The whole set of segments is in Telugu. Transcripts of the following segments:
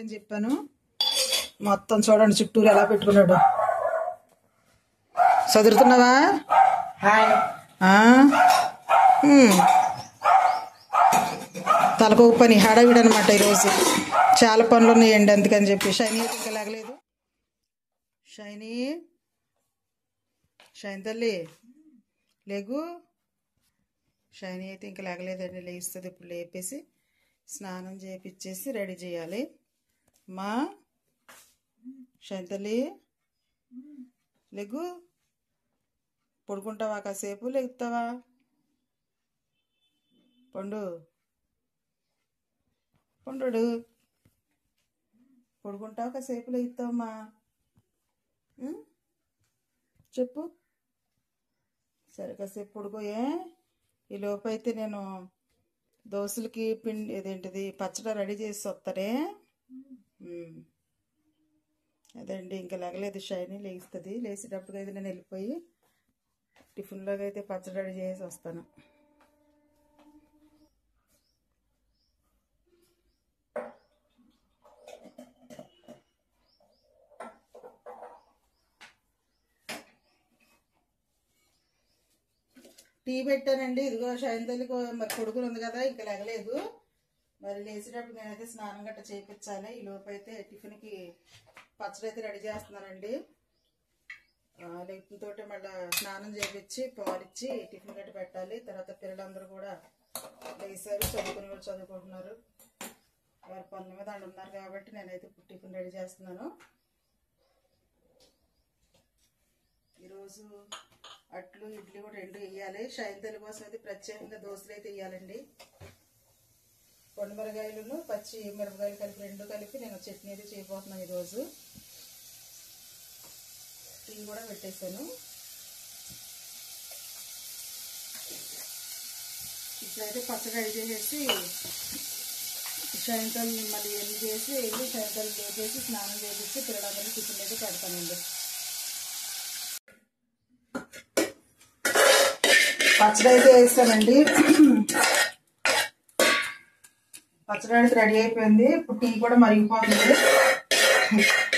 అని చెప్పాను. మొత్తం చూడండి చుట్టూరు ఎలా పెట్టుకున్నాడు. చదువుతున్నావా? తలకు పని హడావిడనమాట. ఈరోజు చాలా పనులు ఉన్నాయండి, అందుకని చెప్పి. షైనీ అయితే ఇంకా లేగలేదు. షైనీ తల్లి లేగు. షైనీ అయితే ఇంకా లేగలేదండి. లేస్తుంది. ఇప్పుడు లేపేసి స్నానం చేపిచ్చేసి రెడీ చేయాలి. మా షైనీ తల్లి లేగు. పడుకుంటావా? కాసేపు లేగుతావా? పండు పడుకుంటావా? కాసేపు లేగుతావమ్మా? చెప్పు. సరే కాసేపు పడుకోయే. ఈ లోపు అయితే నేను దోశలకి పిండి ఇదేంటిది పచ్చడి రెడీ చేసి వస్తానే. అదండి, ఇంకా లేగలేదు. షైనీ లేస్తుంది. లేచేటప్పుడు అయితే నేను వెళ్ళిపోయి టిఫిన్లోకి అయితే పచ్చడి రెడీ చేసి వస్తాను. టీ పెట్టానండి. ఇదిగో షైనీ తల్లికి మరి కొడుకులు ఉంది కదా, ఇంకా లేగలేదు. మరి లేచేటప్పుడు నేనైతే స్నానం గట్ట చేయించాలి. ఈ లోపు అయితే టిఫిన్కి పచ్చడి అయితే రెడీ చేస్తున్నానండి. లేకపోతే మళ్ళీ స్నానం చేయించి పాలిచ్చి టిఫిన్ గట్ట పెట్టాలి. తర్వాత పిల్లలందరూ కూడా లేచారు, చదువుకుని కూడా చదువుకుంటున్నారు. వారి పనుల మీద వాళ్ళు ఉన్నారు కాబట్టి నేనైతే ఇప్పుడు టిఫిన్ రెడీ చేస్తున్నాను. ఈరోజు అట్లు ఇడ్లీ కూడా రెండు వేయాలి. షైనీ తల్లి కోసం అయితే ప్రత్యేకంగా దోశలు అయితే వేయాలండి. మిరపకాయలను పచ్చి మిరపకాయలు కలిపి రెండు కలిపి నేను చట్నీ అయితే చేయబోతున్నాను ఈరోజు. టీ కూడా పెట్టేశాను. ఇప్పుడైతే పచ్చడి రెడీ చేసేసి షైనీ తల్లి మళ్ళీ ఎన్ని చేసి వెళ్ళి షైనీ తల్లి లేపేసి స్నానం చేసేసి పిల్లలందరినీ టిఫిన్ అయితే పెడతానండి. పచ్చడి అయితే వేస్తానండి. పచ్చడి అయితే రెడీ అయిపోయింది. ఇప్పుడు టీ కూడా మరిగిపోతుంది.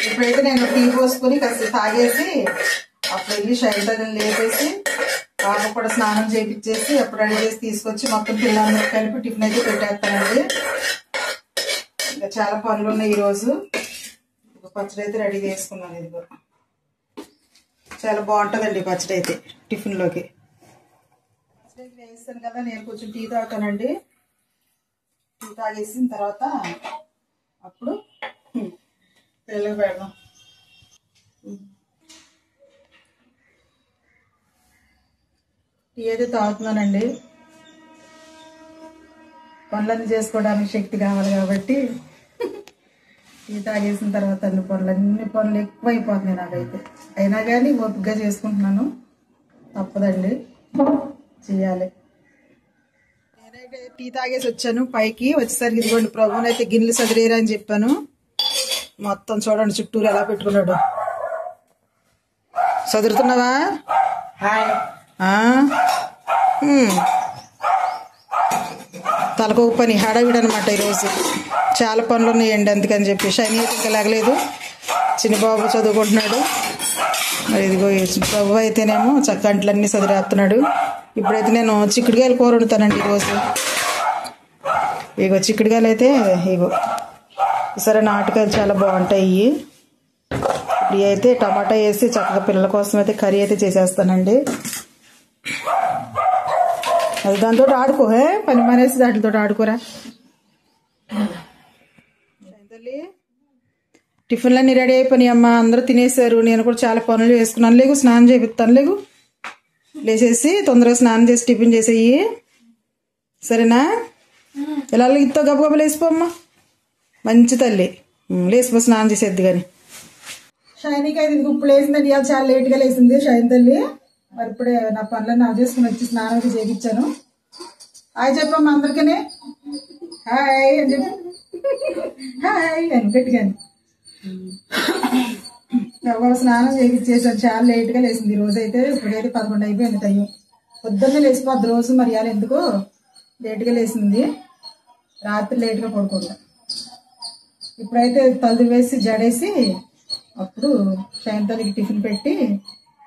ఇప్పుడైతే నేను టీ పోసుకొని కాస్త తాగేసి అప్పుడు వెళ్ళి షైనీ తల్లిని లేపేసి పాప కూడా స్నానం చేయించేసి అప్పుడు రెడీ చేసి తీసుకొచ్చి మొత్తం పిల్లలందరూ కలిపి టిఫిన్ అయితే పెట్టేస్తానండి. ఇంకా చాలా పనులు ఉన్నాయి ఈరోజు. పచ్చడి అయితే రెడీ చేసుకున్నాను. ఇదిగో చాలా బాగుంటుందండి పచ్చడి అయితే టిఫిన్లోకి. వేస్తాను కదా, నేను కొంచెం టీ తాగుతానండి. టీ తాగేసిన తర్వాత అప్పుడు పిల్లలకు పెడదాం. టీ అయితే తాగుతున్నానండి. పనులన్నీ చేసుకోవడానికి శక్తి కావాలి కాబట్టి టీ తాగేసిన తర్వాత అన్ని పనులు ఎక్కువ అయిపోతున్నాయి నాకైతే. అయినా కానీ ఓపికగా చేసుకుంటున్నాను. తప్పదండి, చేయాలి. నేనైతే టీ తాగేసి వచ్చాను. పైకి వచ్చేసరికి ఇదిగోండి ప్రభునైతే గిన్నెలు సదిరేరా అని చెప్పాను. మొత్తం చూడండి చుట్టూరు ఎలా పెట్టుకున్నాడు. చదువుతున్నావా? తలకు పని హడావిడనమాట. ఈరోజు చాలా పనులు ఉన్నాయండి, అందుకని చెప్పి. షైనీ అయితే ఇంకా లేగలేదు. చిన్నబాబు చదువుకుంటున్నాడు. మరి ఇదిగో ప్రభు అయితేనేమో చక్క అంట్లన్నీ చదివేస్తున్నాడు. ఇప్పుడైతే నేను చిక్కుడుకాయలు కూర వండుతానండి ఈరోజు. ఇగో చిక్కుడుకాయలు అయితే ఇగో సరే నాటుకాయలు చాలా బాగుంటాయి. ఇప్పుడు అయితే టమాటా వేసి చక్కగా పిల్లల కోసం అయితే కర్రీ అయితే చేసేస్తానండి. అది దాంతో ఆడుకో, పని మానేసి దాంట్లో ఆడుకోరా. టిఫిన్లు అన్నీ రెడీ అయిపోయినాయి అమ్మ. అందరూ తినేసారు. నేను కూడా చాలా పనులు చేసుకున్నాను. లేకు స్నానం చేపిస్తాను. లేకు లేచేసి తొందరగా స్నానం చేసి టిఫిన్ చేసేయి, సరేనా? ఎలా ఇస్తావు? గబగబా లేచిపోమ్మా, మంచి తల్లి. లేచిపో, స్నానం చేసేద్ది. కానీ షైనీకి అయితే ఇప్పుడు లేచిందండి. ఇవాళ చాలా లేట్గా లేచింది షైనీ తల్లి. మరి ఇప్పుడే నా పనులను నా చేసుకుని వచ్చి స్నానం అయితే చేయించాను. హాయ్ చెప్పమ్మా అందరికీ. హాయ్ అని చెప్పి హాయ్ అని గట్టిగా. స్నానం చేయించేసాను. చాలా లేట్గా లేచింది ఈ రోజు అయితే. ఇప్పుడైతే 11 అయిపోయింది టైం. పొద్దున్నే లేచిపోద్ది రోజు. మరి ఇవాళ ఎందుకు లేట్గా లేచింది. రాత్రి లేట్గా పడుకుంటా. ఇప్పుడైతే తలది వేసి జడేసి అప్పుడు సాయంత్రానికి టిఫిన్ పెట్టి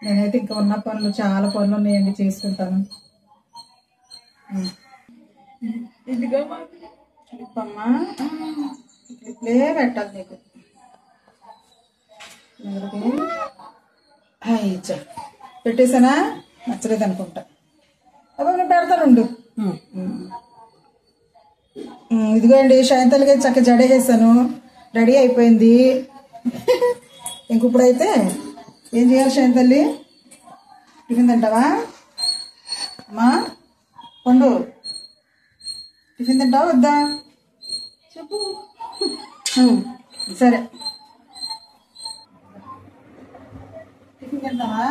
నేనైతే ఇంకా ఉన్న పనులు చాలా పనులు ఉన్నాయండి చేసుకుంటాను. అమ్మా ఇట్లే పెట్టాలి నీకు. పెట్టేసానా? నచ్చలేదు అనుకుంటా. అబ్బా నేను పెడతానుండు. ఇదిగోండి సాయంత్రాలకి చక్కగా జడేసాను, రెడీ అయిపోయింది. ఇంకప్పుడైతే ఏం చేయాలి సాయంత్రాలి? టిఫిన్ తింటావా అమ్మా? పండు టిఫిన్ తింటావా వద్దా చెప్పు. సరే టిఫిన్ తింటావా?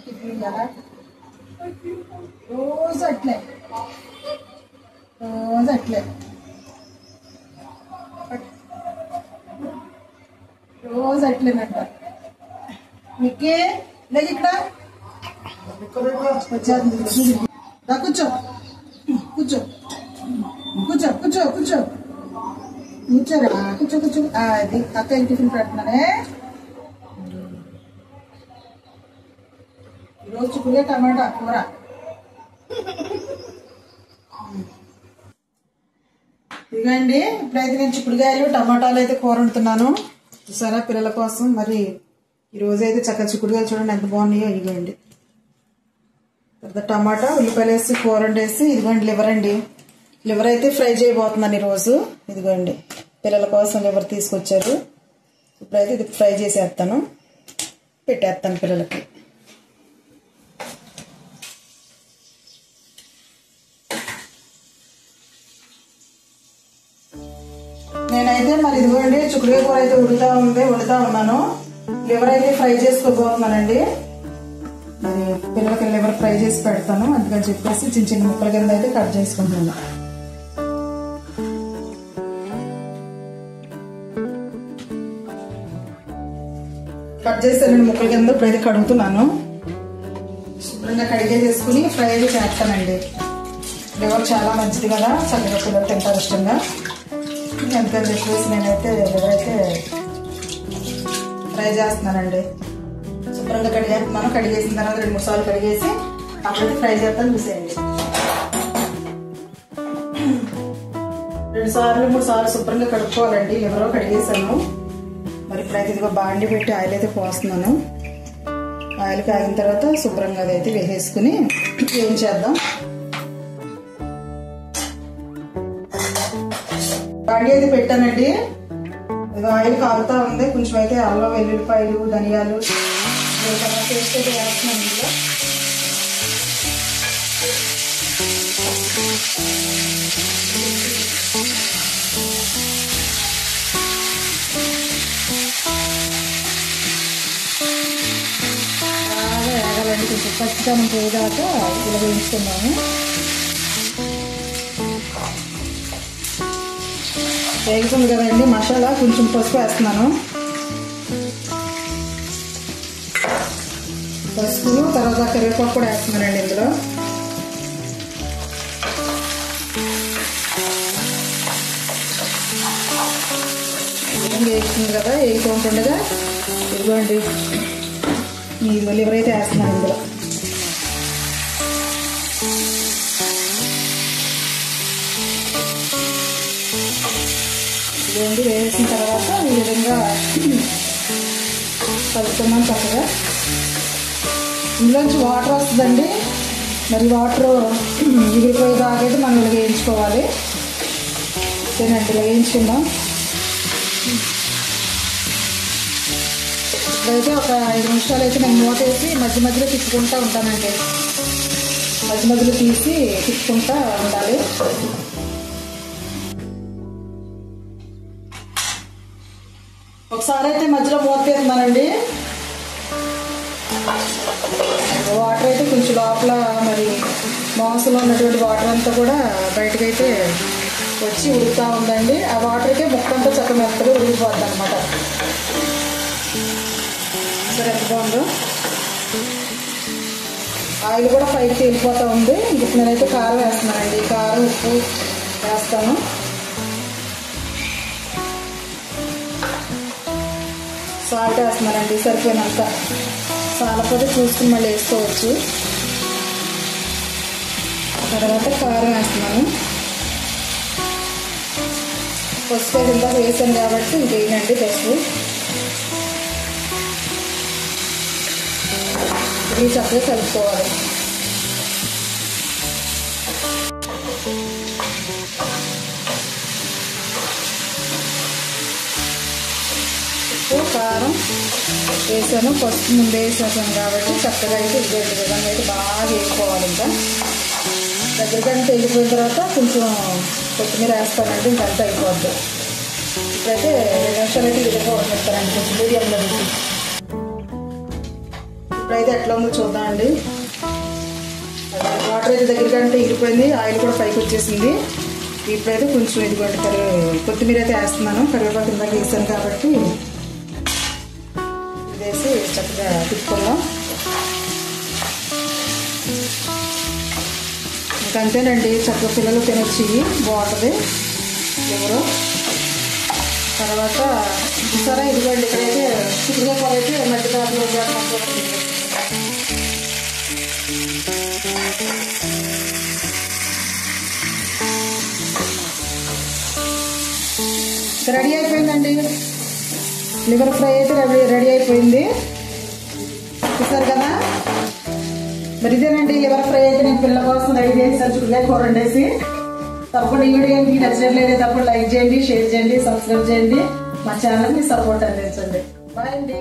టిఫిన్ కదా రోజు అట్లే రోజు అట్లేనంట. మీకే లేక ఇక్కడ కూర్చో కూర్చో కూర్చో కూర్చో కూర్చో కూర్చోరా కూర్చో కూర్చో. అది అక్క టిఫిన్ పెడుతున్నానే ఈరోజు చిక్కుడుకాయ టమాటా కూర. ఇదిగోండి ఇప్పుడైతే నేను చిక్కుడుకాయలు టమాటాలు అయితే కూర వండుతున్నాను చూసారా పిల్లల కోసం. మరి ఈరోజు అయితే చక్కగా చిక్కుడుకాయలు చూడండి ఎంత బాగున్నాయో. ఇదిగోండి పెద్ద టమాటా ఉల్లిపాయలు వేసి కూర వండేసి ఇదిగోండి లివర్ అండి. లివర్ అయితే ఫ్రై చేయబోతున్నాను ఈరోజు. ఇదిగోండి పిల్లల కోసం లివర్ తీసుకొచ్చారు. ఇప్పుడైతే ఇది ఫ్రై చేసేస్తాను, పెట్టేస్తాను పిల్లలకి. నేనైతే మరి ఇదిగోండి చిక్కుడుకాయ కూర అయితే వండుతా ఉన్నాను. లివర్ అయితే ఫ్రై చేసుకోబోతున్నానండి. మరి పిల్లలకి లివర్ ఫ్రై చేసి పెడతాను, అందుకని చెప్పేసి చిన్న చిన్న ముక్కల కింద అయితే కట్ చేసుకుంటున్నాను. కట్ చేసాను ముక్కల కింద. ఇప్పుడైతే కడుగుతున్నాను. శుభ్రంగా కడిగేసేసుకుని ఫ్రై అయితే చేస్తానండి. లివర్ చాలా మంచిది కదా, చక్కగా పిల్లలు తింటారు ఇష్టంగా. అందుకని చెప్పేసి నేనైతే లివర్ అయితే ఫ్రై చేస్తున్నానండి. శుభ్రంగా కడిగేస్తున్నాను. కడిగేసిన తర్వాత 2-3 సార్లు కడిగేసి అప్పుడైతే ఫ్రై చేస్తాను. చూసేయండి 2-3 సార్లు శుభ్రంగా కడుక్కోవాలండి. లివర్ కడిగేసాను. మరి ఇప్పుడైతే ఇదిగో బాండి పెట్టి ఆయిల్ అయితే పోస్తున్నాను. ఆయిల్ కాగిన తర్వాత శుభ్రంగా అదైతే వేసేసుకుని ఏం చేద్దాం. బాండి అయితే పెట్టానండి. ఇది ఆయిల్ కాగుతా ఉంది. కొంచెం అయితే అల్లం వెల్లుల్లిపాయలు ధనియాలు పేస్ట్ అయితే వేస్తున్నాను ఇందులో. బాగా వేగాలండి. కొంచెం పచ్చిదనం పోయేదాకా ఇలా వేయించుకున్నాము. వేగుతుంది కదండి మసాలా. కొంచెం పసుపు వేస్తున్నాను. పసుపు తర్వాత కరివేపాకు కూడా వేస్తున్నానండి ఇందులో. వేగుతుంది కదా, వేగుతుండగా ఇదిగోండి లివర్ అయితే వేస్తున్నాను ఇందులో. ఇదిగోండి వేసిన తర్వాత ఈ విధంగా కలుపుతున్నాను చక్కగా. ఇందులోంచి వాటర్ వస్తుందండి. మరి వాటర్ ఎగిరిపోయే దాకైతే మనం ఇలా వేయించుకోవాలి. ఓకేనండి, ఇలా వేయించుకుందాం. ఇప్పుడైతే ఒక 5 నిమిషాలు అయితే నేను మూత వేసి మధ్య మధ్యలో తిప్పుకుంటూ ఉంటానండి. మధ్య మధ్యలో తీసి తిప్పుకుంటూ ఉండాలి. ఒకసారి అయితే మధ్యలో మూత తీస్తున్నానండి. వాటర్ అయితే కొంచెం లోపల మరి మాంసంలో ఉన్నటువంటి వాటర్ అంతా కూడా బయటకైతే వచ్చి ఉడుకుతూ ఉందండి. ఆ వాటర్కే ముక్కంతా చక్కగా మెత్తగా ఉడికిపోద్ది అనమాట. సరే ఎంత బాగుందో. ఆయిల్ కూడా పైకి తేలిపోతూ ఉంది. ఇప్పుడు నేనైతే కారం వేస్తున్నానండి. కారం ఉప్పు వేస్తాను. సాల్ట్ వేస్తున్నానండి సరిపోయినంత, చాలపోతే చూసుకుని మళ్ళీ వేసుకోవచ్చు. తర్వాత కారం వేస్తున్నాను. పసుపు ఇందాక వేసాను కాబట్టి ఇంకేనండి పసుపు. ఇది చక్కగా కలుపుకోవాలి. ఉప్పు కారం వేసాను, పసుపు ముందే వేసేసాను కాబట్టి చక్కగా అయితే ఇదే విధంగా అయితే బాగా వేసుకోవాలి. ఇంకా దగ్గరకంటే వెళ్ళిపోయిన తర్వాత కొంచెం కొత్తిమీర వేస్తానండి, ఇంకంతా అయిపోద్ది. ఇప్పుడైతే 2 నిమిషాలు అయితే విధంగా ఉడకనిస్తానండి కొంచెం మీడియంలో పెట్టి. ఇప్పుడైతే ఎట్లా ఉందో చూద్దామండి. వాటర్ అయితే దగ్గరకంటే ఇరిపోయింది, ఆయిల్ కూడా పైకి వచ్చేసింది. ఇప్పుడైతే కొంచెం ఇదిగోండి కొత్తిమీర అయితే వేస్తున్నాను. కరివేపాకు ఇందాక వేసాను కాబట్టి వేసి చక్కగా తిప్పుకుందాం. ఇంకంతేనండి, చక్కగా పిల్లలు తినొచ్చి బాగుంటుంది ఎవరు. తర్వాత చూసారా ఇదిగోండి ఇక్కడైతే చిక్కుడుగా కూర అయితే మధ్యకాలంలో రెడీ అయిపోయిందండి. లివర్ ఫ్రై అయితే రెడీ అయిపోయింది, చూసారు కదా. మరి ఇదేనండి లివర్ ఫ్రై అయితే నేను పిల్లల కోసం రెడీ చేశాను, చిక్కుడుకాయ కూర వండేసి. తప్పకుండా ఈ వీడియో మీకు నచ్చినట్లయితే తప్పకుండా లైక్ చేయండి, షేర్ చేయండి, సబ్స్క్రైబ్ చేయండి, మా ఛానల్ని సపోర్ట్ అందించండి. బాయ్ అండి.